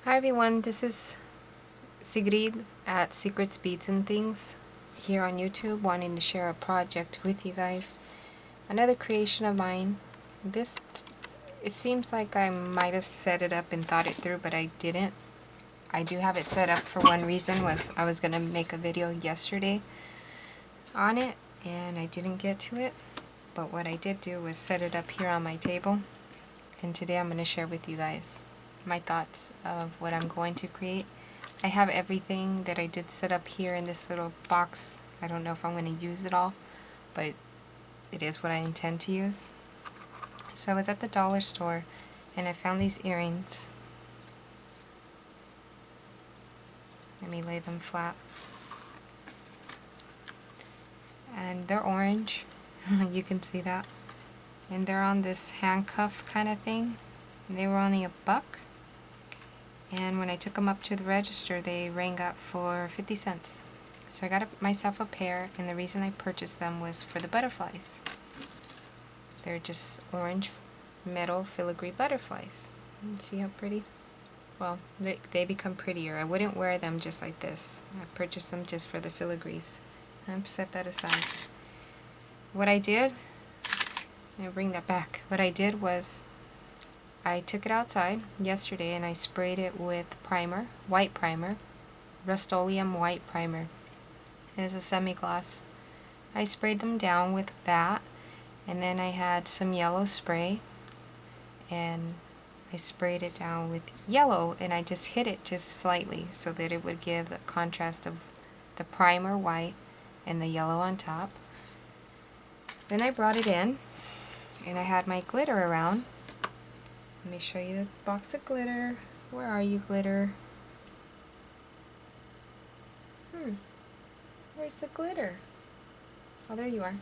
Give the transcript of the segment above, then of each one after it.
Hi everyone, this is Sigrid at Secrets, Beads and Things here on YouTube, wanting to share a project with you guys. Another creation of mine. It seems like I might have set it up and thought it through, but I didn't. I do have it set up for one reason, was I was going to make a video yesterday on it and I didn't get to it. But what I did do was set it up here on my table, and today I'm going to share with you guys my thoughts of what I'm going to create. I have everything that I did set up here in this little box. I don't know if I'm going to use it all, but it is what I intend to use. So I was at the dollar store and I found these earrings. Let me lay them flat. And they're orange. You can see that. And they're on this handcuff kind of thing. And they were only $1. And when I took them up to the register, they rang up for 50 cents. So I got myself a pair, and the reason I purchased them was for the butterflies. They're just orange metal filigree butterflies. See how pretty? Well, they become prettier. I wouldn't wear them just like this. I purchased them just for the filigrees. I've set that aside. What I did, I'll bring that back. What I did was I took it outside yesterday and I sprayed it with primer, white primer, Rust-Oleum white primer. It is a semi-gloss. I sprayed them down with that, and then I had some yellow spray and I sprayed it down with yellow, and I just hit it just slightly so that it would give a contrast of the primer white and the yellow on top. Then I brought it in and I had my glitter around. Let me show you the box of glitter. Where are you, glitter? Where's the glitter? Oh, there you are.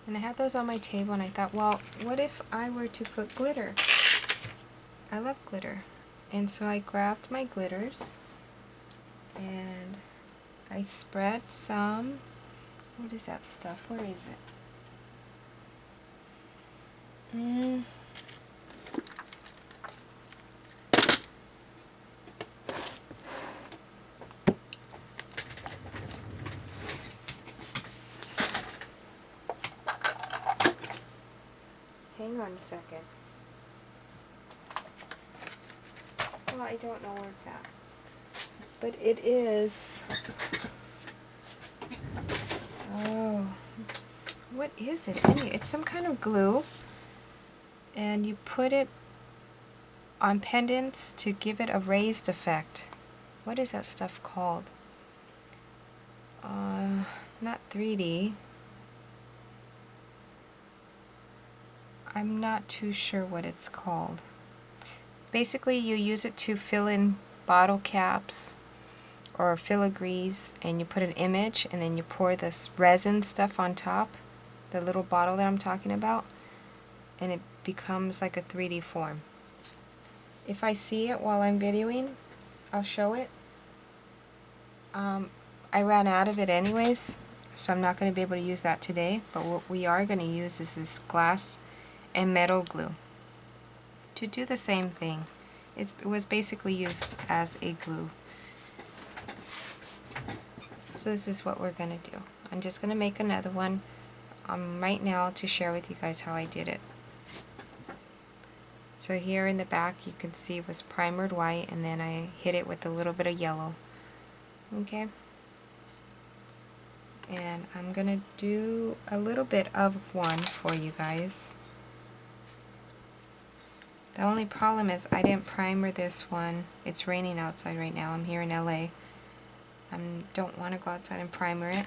And I had those on my table and I thought, well, what if I were to put glitter? I love glitter. And so I grabbed my glitters and I spread some. What is that stuff? Where is it? Hang on a second. Well, I don't know where it's at. But it is... Oh, what is it? Anyway, it's some kind of glue, and you put it on pendants to give it a raised effect. What is that stuff called? Not 3D. I'm not too sure what it's called. Basically, you use it to fill in bottle caps or filigrees, and you put an image, and then you pour this resin stuff on top, the little bottle that I'm talking about, and it becomes like a 3D form. If I see it while I'm videoing, I'll show it. I ran out of it anyways, so I'm not going to be able to use that today, but what we are going to use is this glass and metal glue to do the same thing. It was basically used as a glue. So this is what we're going to do. I'm just going to make another one right now to share with you guys how I did it. So here in the back you can see it was primered white, and then I hit it with a little bit of yellow. Okay? And I'm going to do a little bit of one for you guys. The only problem is I didn't primer this one. It's raining outside right now. I'm here in LA. I don't want to go outside and primer it.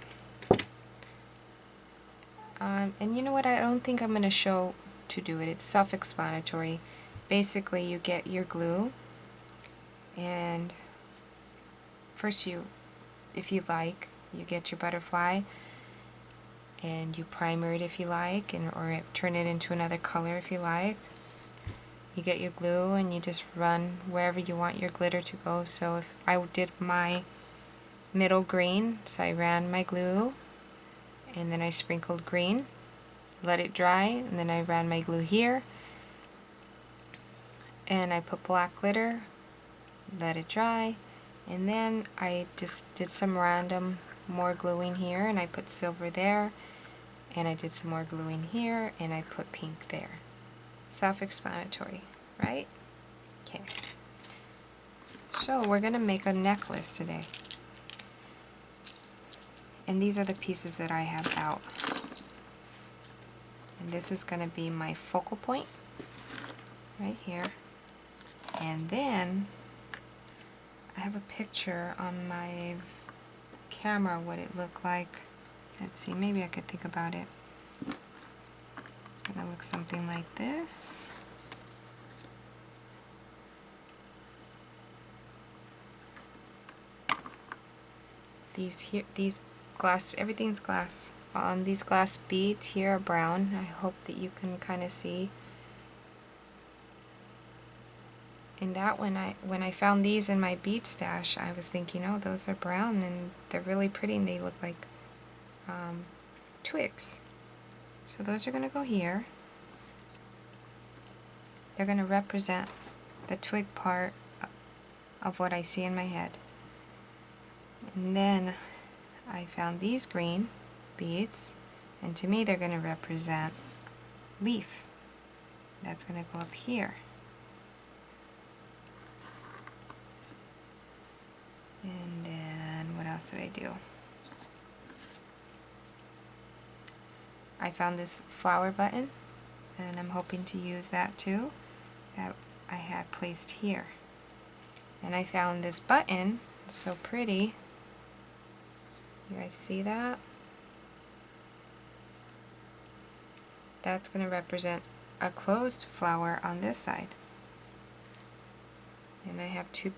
And you know what? I don't think I'm going to show to do it. It's self-explanatory. Basically, you get your glue, and first if you like, you get your butterfly, and you primer it if you like, or turn it into another color if you like. You get your glue and you just run wherever you want your glitter to go. So if I did my middle green, so I ran my glue and then I sprinkled green, let it dry, and then I ran my glue here, and I put black glitter, let it dry, and then I just did some random more gluing here, and I put silver there, and I did some more gluing here, and I put pink there. Self-explanatory, right? Okay. So we're gonna make a necklace today. And these are the pieces that I have out. And this is gonna be my focal point, right here. And then I have a picture on my camera what it looked like. Let's see, maybe I could think about it. It's gonna look something like this. These glass, everything's glass. These glass beads here are brown. I hope that you can kind of see. And that when I found these in my bead stash, I was thinking, oh, those are brown and they're really pretty and they look like twigs. So those are going to go here. They're going to represent the twig part of what I see in my head. And then I found these green beads, and to me they're going to represent leaf. That's going to go up here. And then what else did I do? I found this flower button, and I'm hoping to use that too, that I had placed here. And I found this button, it's so pretty. You guys see that? That's going to represent a closed flower on this side. And I have two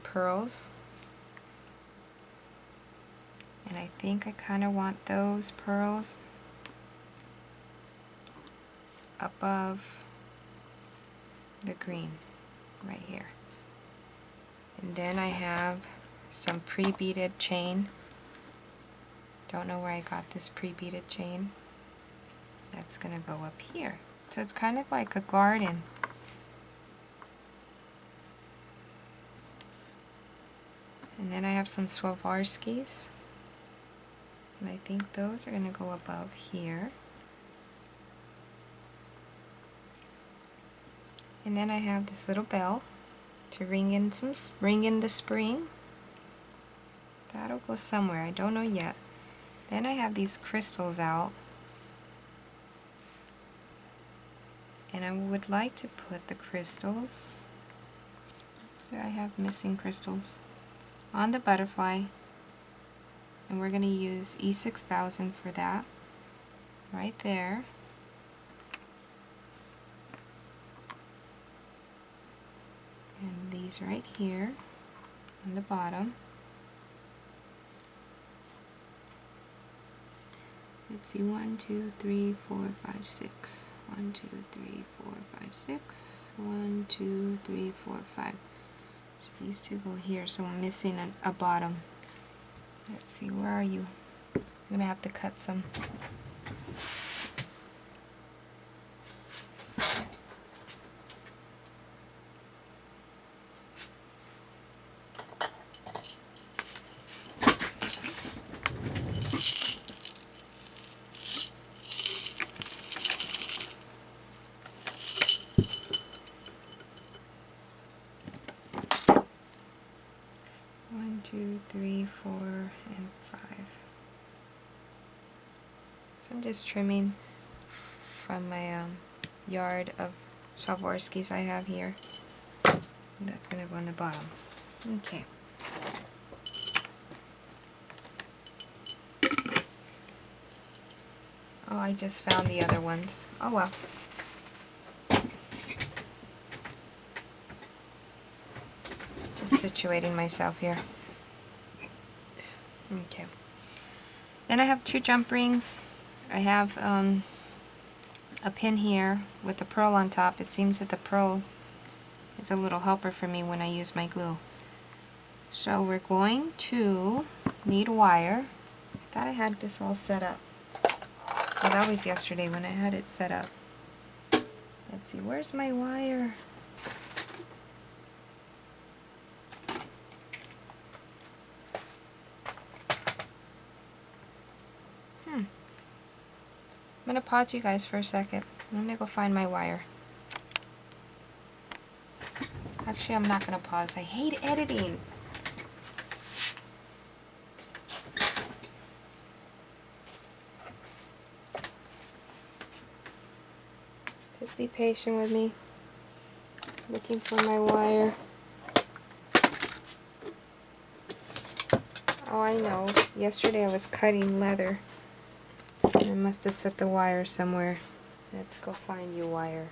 pearls. And I think I kind of want those pearls above the green right here. And then I have some pre-beaded chain. Don't know where I got this pre-beaded chain. That's going to go up here. So it's kind of like a garden. And then I have some Swarovskis. And I think those are going to go above here. And then I have this little bell to ring in the spring. That'll go somewhere, I don't know yet. Then I have these crystals out. And I would like to put the crystals, there I have missing crystals, on the butterfly. And we're going to use E6000 for that, right there. And these right here on the bottom. Let's see, 1, 2, 3, 4, 5, 6. 1, 2, 3, 4, 5, 6. 1, 2, 3, 4, 5. So these two go here, so I'm missing a bottom. Let's see, where are you? I'm going to have to cut some. One, two, three, 4, and 5. So I'm just trimming from my yard of Swarovskis I have here. That's going to go on the bottom. Okay. Oh, I just found the other ones. Oh well. Just situating myself here. Okay. Then I have 2 jump rings. I have a pin here with a pearl on top. It seems that the pearl is a little helper for me when I use my glue. So we're going to need wire. I thought I had this all set up. Oh, that was yesterday when I had it set up. Let's see, where's my wire? I'm gonna pause you guys for a second. I'm gonna go find my wire. Actually, I'm not gonna pause. I hate editing. Just be patient with me. Looking for my wire. Oh, I know. Yesterday I was cutting leather. I must have set the wire somewhere. Let's go find you wire.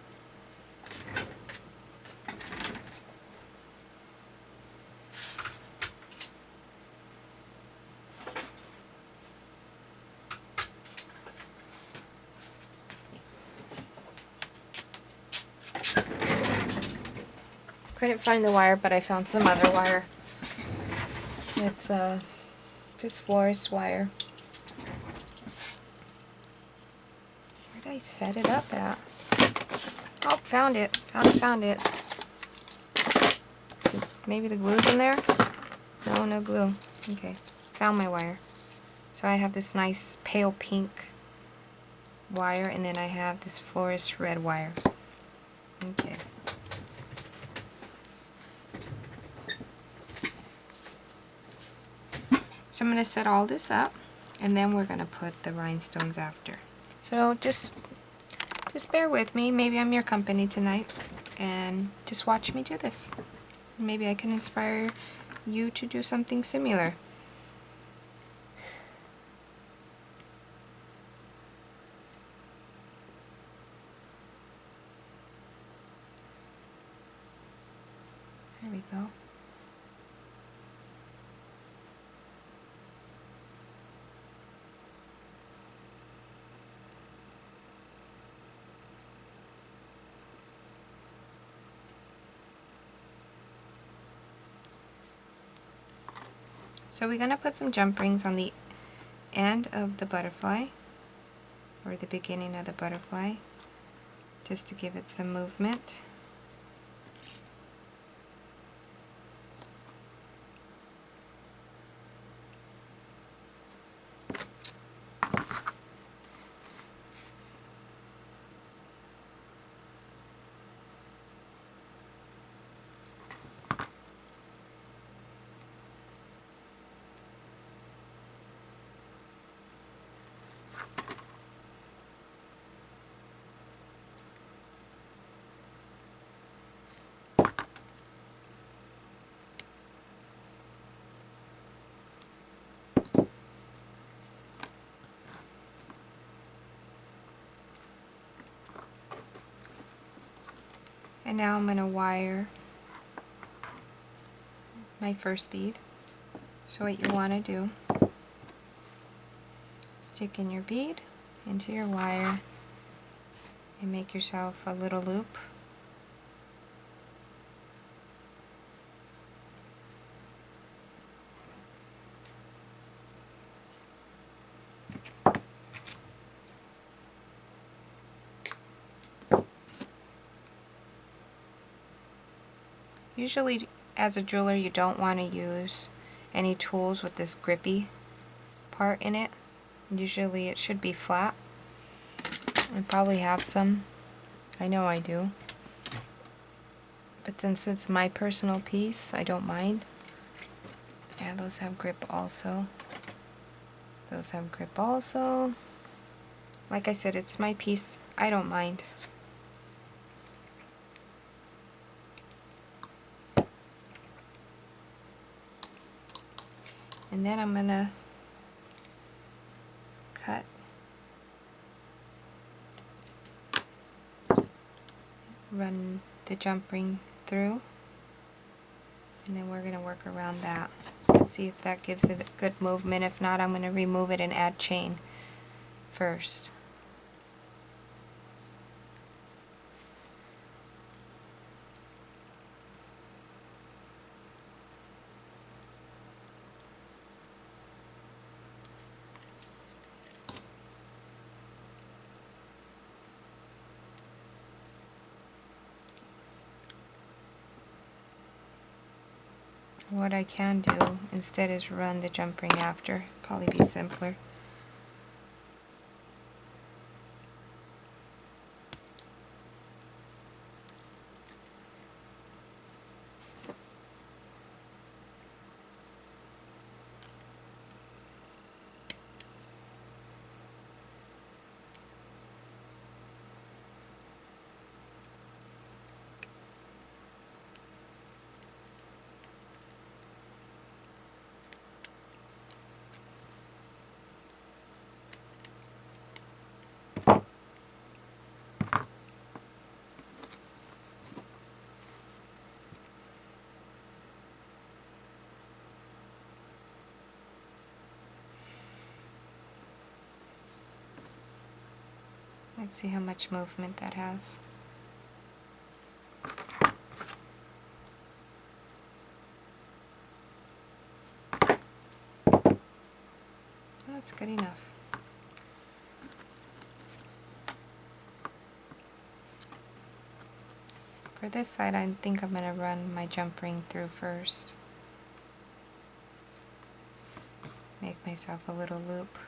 Couldn't find the wire, but I found some other wire. It's just florist wire. Where did I set it up at? Oh, found it. Found it. Maybe the glue's in there? No, no glue. Okay, found my wire. So I have this nice pale pink wire, and then I have this florist red wire. Okay. So I'm going to set all this up, and then we're going to put the rhinestones after. So just bear with me. Maybe I'm your company tonight, and just watch me do this. Maybe I can inspire you to do something similar. There we go. So we're going to put some jump rings on the end of the butterfly, or the beginning of the butterfly, just to give it some movement. And now I'm going to wire my first bead. So what you want to do, stick in your bead into your wire and make yourself a little loop. Usually, as a jeweler, you don't want to use any tools with this grippy part in it. Usually it should be flat. I probably have some. I know I do. But since it's my personal piece, I don't mind. Yeah, those have grip also. Those have grip also. Like I said, it's my piece. I don't mind. And then I'm gonna cut run the jump ring through, and then we're gonna work around that and see if that gives it a good movement. If not, I'm gonna remove it and add chain first. what I can do instead is run the jump ring after. Probably be simpler. Let's see how much movement that has. That's good enough. For this side, I think I'm going to run my jump ring through first. Make myself a little loop.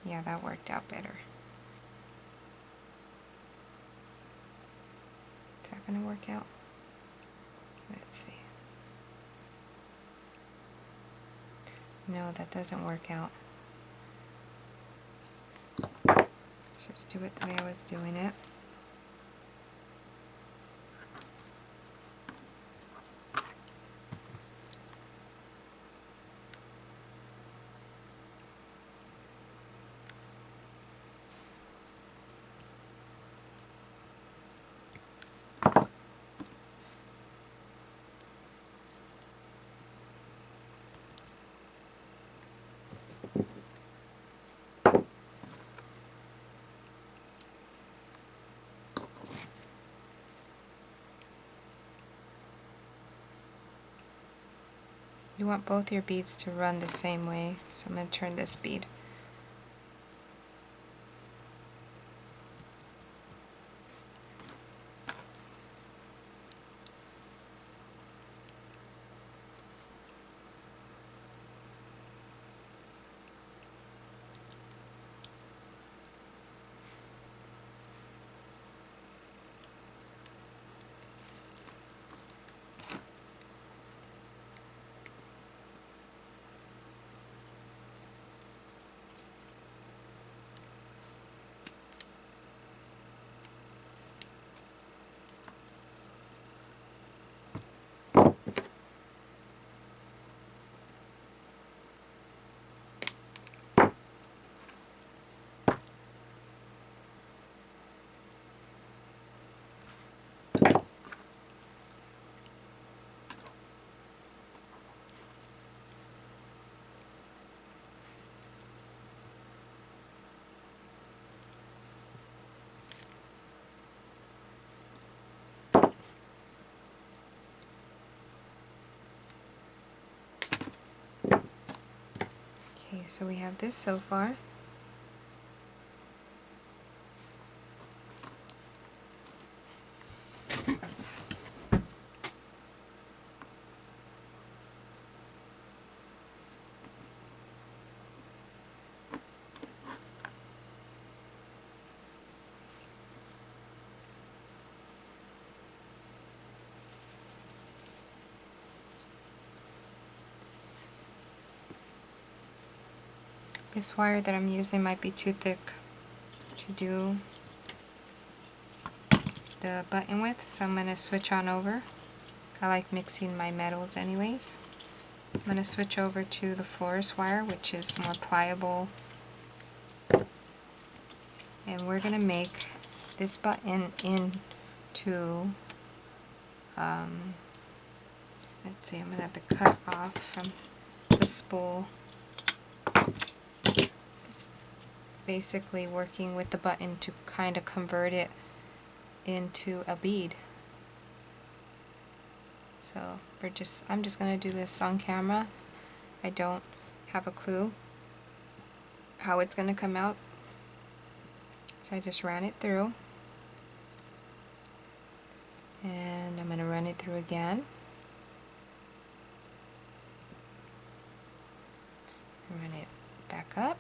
Yeah, that worked out better. Is that going to work out? Let's see. No, that doesn't work out. Let's just do it the way I was doing it. You want both your beads to run the same way, so I'm going to turn this bead. Okay, so we have this so far. This wire that I'm using might be too thick to do the button with, so I'm going to switch on over. I like mixing my metals anyways. I'm going to switch over to the florist wire, which is more pliable. And we're going to make this button into, let's see, I'm going to have to cut off from the spool. It's basically working with the button to kind of convert it into a bead. So I'm just going to do this on camera. I don't have a clue how it's going to come out. So I just ran it through. And I'm going to run it through again. Run it back up.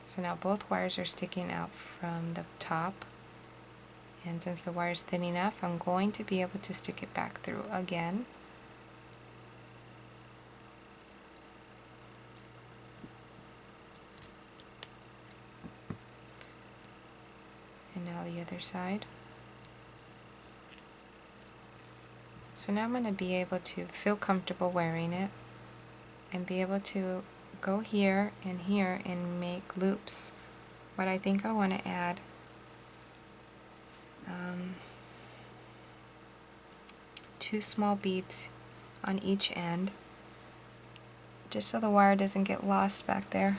So now both wires are sticking out from the top, and since the wire is thin enough, I'm going to be able to stick it back through again. And now the other side. So now I'm going to be able to feel comfortable wearing it and be able to go here and make loops. What I think I want to add, 2 small beads on each end, just so the wire doesn't get lost back there.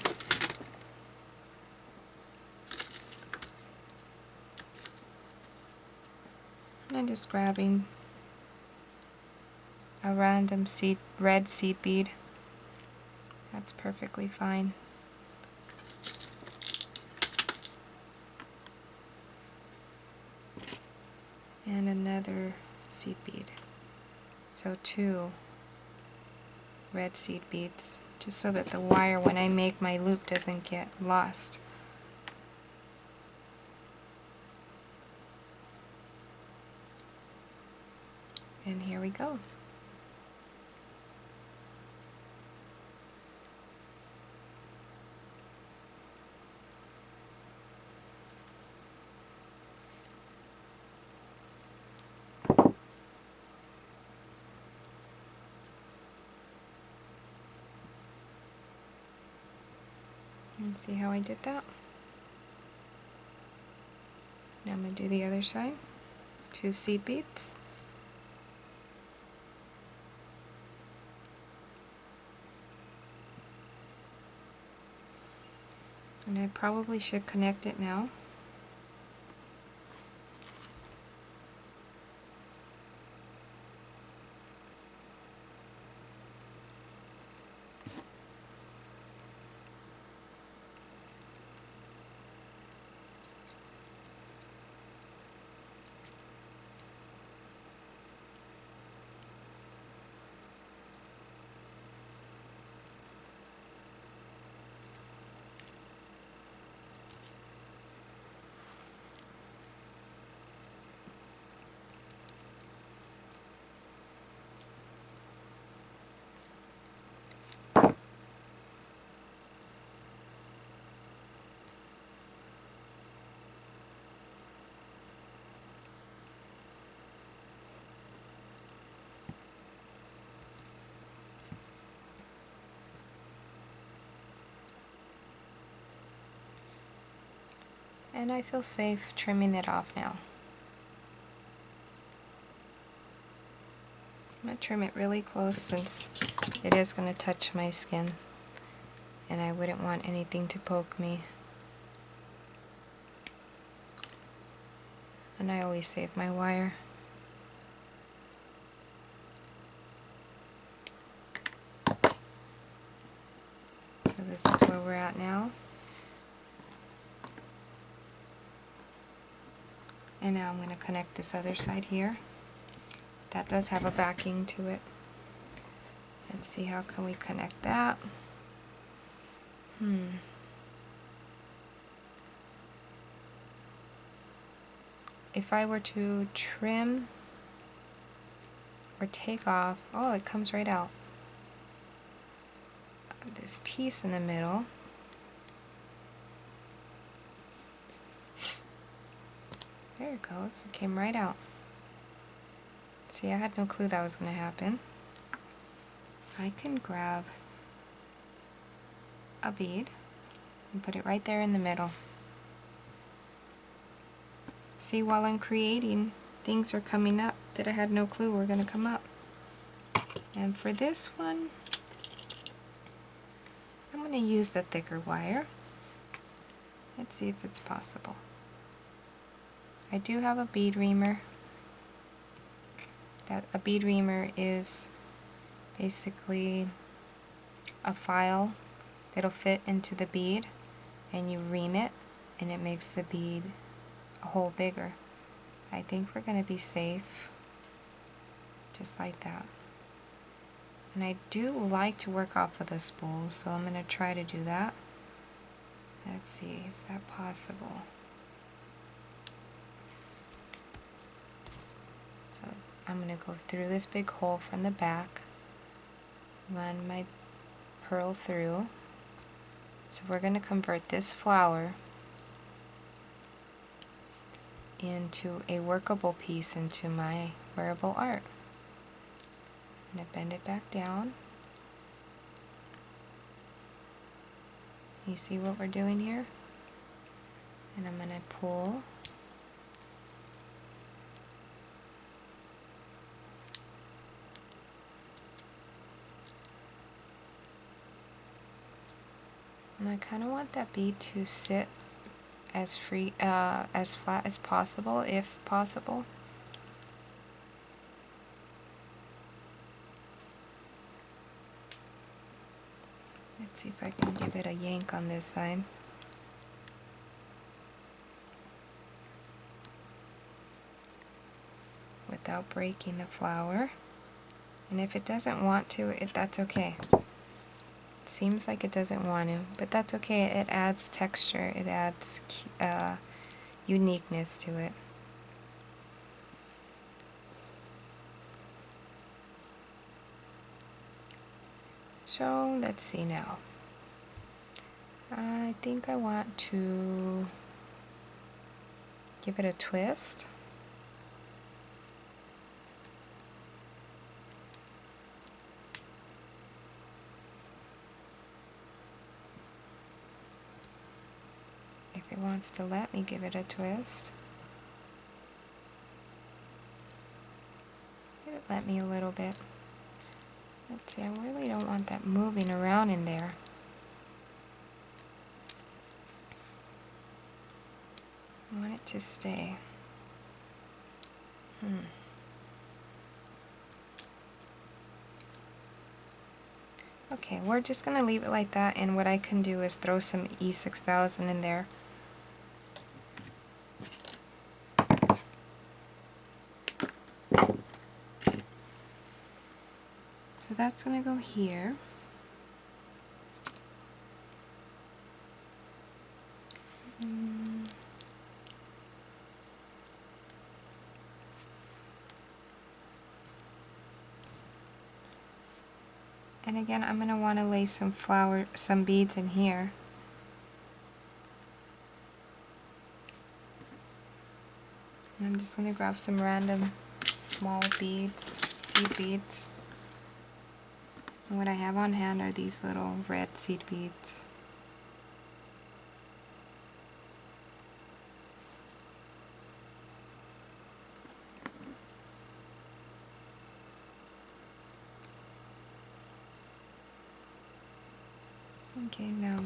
And I'm just grabbing a random red seed bead. That's perfectly fine. And another seed bead. So 2 red seed beads, just so that the wire, when I make my loop, doesn't get lost. And here we go. And see how I did that? Now I'm going to do the other side. 2 seed beads. And I probably should connect it now. And I feel safe trimming it off now. I'm going to trim it really close since it is going to touch my skin, and I wouldn't want anything to poke me. And I always save my wire. So this is where we're at now. And now I'm going to connect this other side here. That does have a backing to it. Let's see, how can we connect that? If I were to trim or take off, oh, it comes right out. This piece in the middle. There it goes, it came right out. See, I had no clue that was going to happen. I can grab a bead and put it right there in the middle. See, while I'm creating, things are coming up that I had no clue were going to come up. And for this one, I'm going to use the thicker wire. Let's see if it's possible. I do have a bead reamer. A bead reamer is basically a file that'll fit into the bead, and you ream it and it makes the bead a hole bigger. I think we're going to be safe just like that. And I do like to work off of the spool, so I'm going to try to do that. Let's see, is that possible? So I'm going to go through this big hole from the back, run my pearl through. So we're going to convert this flower into a workable piece into my wearable art. I'm going to bend it back down. You see what we're doing here? And I'm going to pull. And I kind of want that bead to sit as flat as possible, if possible. Let's see if I can give it a yank on this side. Without breaking the flower. And if it doesn't want to, that's okay. It seems like it doesn't want to, but that's okay. It adds texture. It adds uniqueness to it. So let's see now. I think I want to give it a twist. If it wants to let me give it a twist. It let me a little bit. Let's see, I really don't want that moving around in there. I want it to stay. Okay, we're just going to leave it like that, and what I can do is throw some E6000 in there. So that's going to go here. And again, I'm going to want to lay some beads in here. And I'm just going to grab some random small beads, seed beads. And what I have on hand are these little red seed beads. Okay, now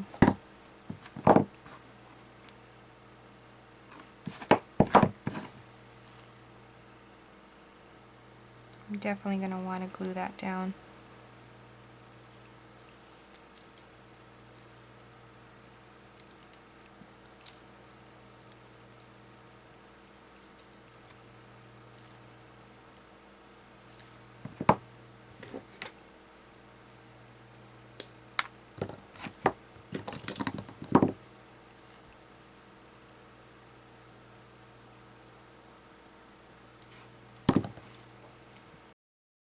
I'm definitely going to want to glue that down.